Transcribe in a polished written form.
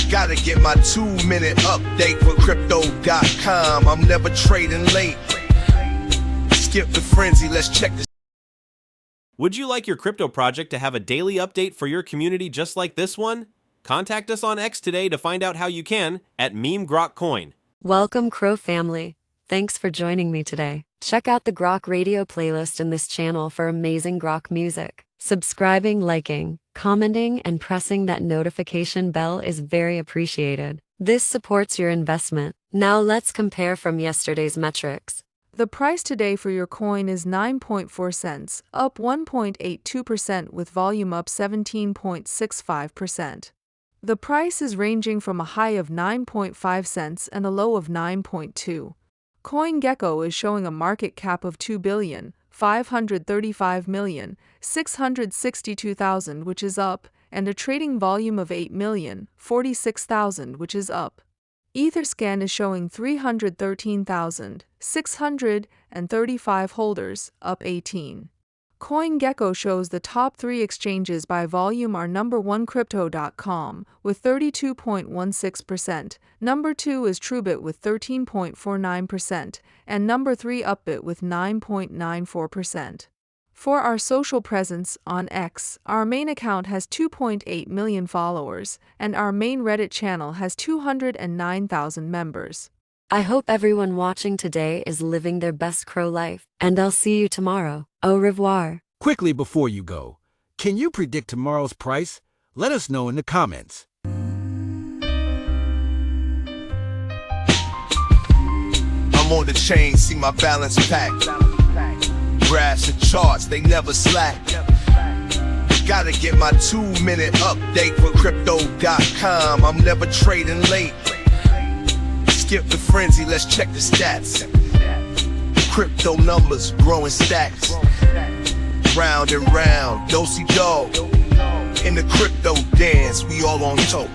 Gotta get my 2-minute update for crypto.com. I'm never trading late. Skip the frenzy, let's check this. Would you like your crypto project to have a daily update for your community just like this one? Contact us on X today to find out how you can at @MemeGrokCoin. Welcome, CRO family. Thanks for joining me today. Check out the GROKRadio playlist in this channel for amazing Grok music. Subscribing, liking, commenting, and pressing that notification bell is very appreciated. This supports your investment. Now let's compare from yesterday's metrics. The price today for your coin is 9.4 cents, up 1.82% with volume up 17.65%. The price is ranging from a high of 9.5 cents and a low of 9.2. CoinGecko is showing a market cap of 2,535,662,000, which is up, and a trading volume of 8,046,000, which is up. Etherscan is showing 313,635 holders, up 18. CoinGecko shows the top 3 exchanges by volume are number 1 Crypto.com with 32.16%, number 2 is Truebit with 13.49%, and number 3 Upbit with 9.94%. For our social presence on X, our main account has 2.8 million followers, and our main Reddit channel has 209,000 members. I hope everyone watching today is living their best CRO life, and I'll see you tomorrow. Au revoir. Quickly before you go, can you predict tomorrow's price? Let us know in the comments. I'm on the chain, see my balance packed. Graphs and charts, they never slack. Gotta get my 2-minute update for crypto.com. I'm never trading late. Skip the frenzy, let's check the stats. Crypto numbers, growing stacks. Round and round, do-si-do. In the crypto dance, we all on tote.